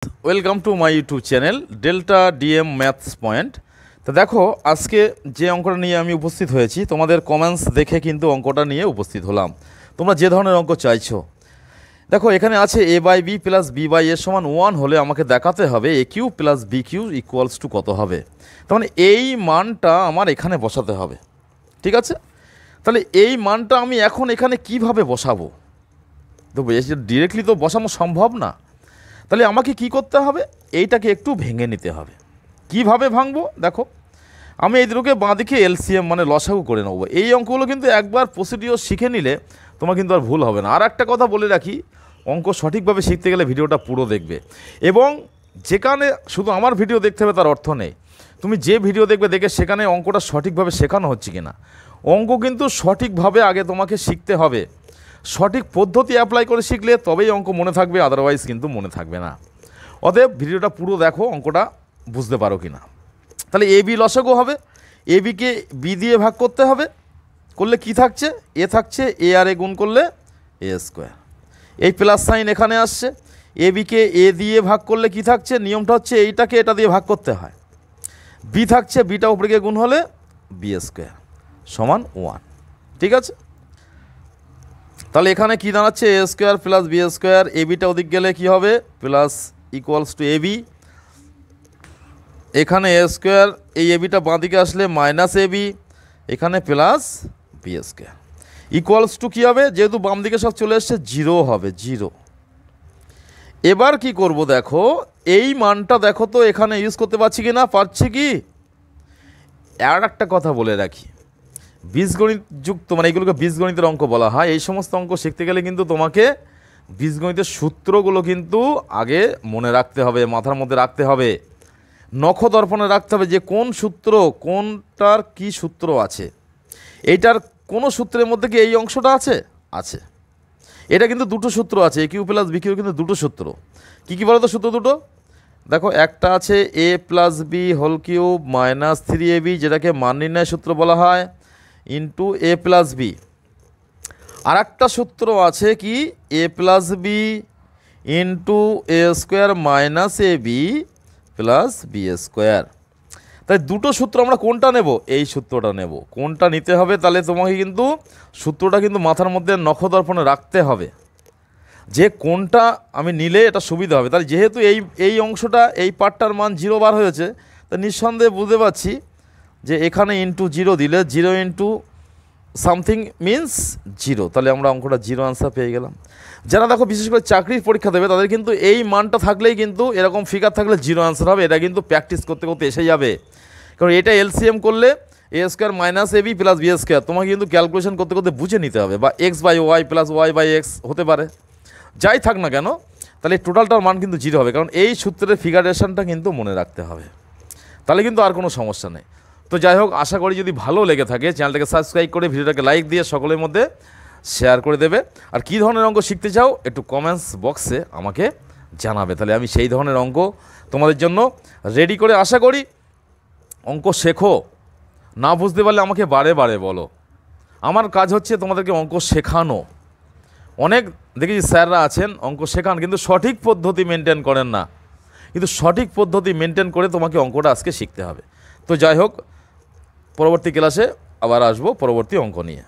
Welcome to my YouTube channel delta DM maths point. তো দেখো আজকে যে অঙ্কটা নিয়ে আমি উপস্থিত হয়েছি, তোমাদের কমেন্টস দেখে কিন্তু অঙ্কটা নিয়ে উপস্থিত হলাম। তোমরা যে ধরনের অঙ্ক চাইছো, দেখো এখানে আছে A by B plus B by A সমান 1 হলে আমাকে দেখাতে হবে A cube plus B cube equals to কত হবে। তার মানে এই মানটা আমার এখানে বসাতে হবে, ঠিক আছে? তাহলে এই মানটা আমি এখন এখানে কিভাবে বসাবো? তো ডিরেক্টলি তো বসানো সম্ভব না। তাহলে আমাকে কি করতে হবে? এইটাকে একটু ভেঙে নিতে হবে। কিভাবে ভাঙবো? দেখো আমি এই দুটোকে বাঁদিকে এলসিএম মানে লসাগু করে নেবো। এই অঙ্কগুলো কিন্তু একবার প্রসিডিওর শিখে নিলে তোমার কিন্তু আর ভুল হবে না। আর একটা কথা বলে রাখি, অঙ্ক সঠিকভাবে শিখতে গেলে ভিডিওটা পুরো দেখবে, এবং যেখানে শুধু আমার ভিডিও দেখতে হবে তার অর্থ নেই। তুমি যে ভিডিও দেখবে দেখে সেখানে অঙ্কটা সঠিকভাবে শেখানো হচ্ছে কিনা। অঙ্ক কিন্তু সঠিকভাবে আগে তোমাকে শিখতে হবে, সঠিক পদ্ধতি অ্যাপ্লাই করে শিখলে তবেই অঙ্ক মনে থাকবে, আদারওয়াইজ কিন্তু মনে থাকবে না। অতএব ভিডিওটা পুরো দেখো, অঙ্কটা বুঝতে পারো কি না। তাহলে এ বি লসাগু হবে, এ বিকে বি দিয়ে ভাগ করতে হবে, করলে কি থাকছে? এ থাকছে, এ আর এ গুণ করলে এ স্কোয়ার। এই প্লাস সাইন এখানে আসছে, এ বিকে এ দিয়ে ভাগ করলে কি থাকছে? নিয়মটা হচ্ছে এইটাকে এটা দিয়ে ভাগ করতে হয়। বি থাকছে, বিটা উপরে গিয়ে গুণ হলে বি স্কোয়ার সমান 1, ঠিক আছে? তাহলে এখানে কি দাঁড়াচ্ছে? A square plus B square. A বিটা ওদিক গেলে কি হবে? Plus equals to A B. এখানে এ স্কোয়ার, এই এ বিটা বাঁ দিকে আসলে মাইনাস এ বি, এখানে plus B square equals to কী হবে? যেহেতু বাম দিকে সব চলে এসছে, 0 হবে, 0। এবার কি করব? দেখো এই মানটা দেখো তো এখানে ইউজ করতে পারছি কি না, পারছি কি? আর একটা কথা বলে রাখি, বীজগণিত যুক্ত মানে এগুলোকে বীজগণিতের অঙ্ক বলা হয়। এই সমস্ত অঙ্ক শিখতে গেলে কিন্তু তোমাকে বীজগণিতের সূত্রগুলো কিন্তু আগে মনে রাখতে হবে, মাথার মধ্যে রাখতে হবে, নখদর্পণে রাখতে হবে যে কোন সূত্র, কোনটার কি সূত্র আছে। এইটার কোনো সূত্রের মধ্যে কি এই অংশটা আছে? আছে। এটা কিন্তু দুটো সূত্র আছে, এ কিউ প্লাস বি কিউ কিন্তু দুটো সূত্র। কী কী বলো তো সূত্র দুটো? দেখো একটা আছে A plus B whole cube minus 3ab, যেটাকে মান নির্ণয় সূত্র বলা হয়, ইন্টু এ প্লাস বি। আর একটা সূত্র আছে কি? A plus B into A square minus A B plus B square. তাই দুটো সূত্র আমরা কোনটা নেব? এই সূত্রটা নেব। কোনটা নিতে হবে? তাহলে তোমাকে কিন্তু সূত্রটা কিন্তু মাথার মধ্যে নখদর্পণে রাখতে হবে যে কোনটা আমি নিলে এটা সুবিধা হবে। তাহলে যেহেতু এই অংশটা, এই পার্টটার মান 0 বার হয়েছে, তা নিঃসন্দেহে বুঝতে পারছি যে এখানে ইন্টু 0 দিলে 0 ইন্টু সামথিং মিন্স 0, তাহলে আমরা অঙ্কটা 0 আনসার পেয়ে গেলাম। যারা দেখো বিশেষ করে চাকরির পরীক্ষা দেবে তাদের কিন্তু এই মানটা থাকলেই কিন্তু, এরকম ফিগার থাকলে 0 আনসার হবে। এটা কিন্তু প্র্যাকটিস করতে করতে এসে যাবে, কারণ এটা এলসিএম করলে A square minus A B plus B square তোমাকে কিন্তু ক্যালকুলেশন করতে করতে বুঝে নিতে হবে, বা X by Y plus Y by X হতে পারে, যাই থাক না কেন। তাহলে টোটালটার মান কিন্তু 0 হবে, কারণ এই সূত্রের ফিগারেশনটা কিন্তু মনে রাখতে হবে। তাহলে কিন্তু আর কোনো সমস্যা নেই। তো যাই হোক, আশা করি যদি ভালো লেগে থাকে চ্যানেলটাকে সাবস্ক্রাইব করে ভিডিওটাকে লাইক দিয়ে সকলের মধ্যে শেয়ার করে দেবে। আর কী ধরনের অঙ্ক শিখতে চাও একটু কমেন্টস বক্সে আমাকে জানাবে, তাহলে আমি সেই ধরনের অঙ্ক তোমাদের জন্য রেডি করে, আশা করি অঙ্ক শেখো। না বুঝতে পারলে আমাকে বারে বারে বলো। আমার কাজ হচ্ছে তোমাদেরকে অঙ্ক শেখানো। অনেক দেখেছি স্যাররা আছেন অঙ্ক শেখান কিন্তু সঠিক পদ্ধতি মেনটেন করেন না, কিন্তু সঠিক পদ্ধতি মেনটেন করে তোমাকে অঙ্কটা আজকে শিখতে হবে। তো যাই হোক, পরবর্তী ক্লাসে আবার আসবো পরবর্তী অঙ্ক নিয়ে।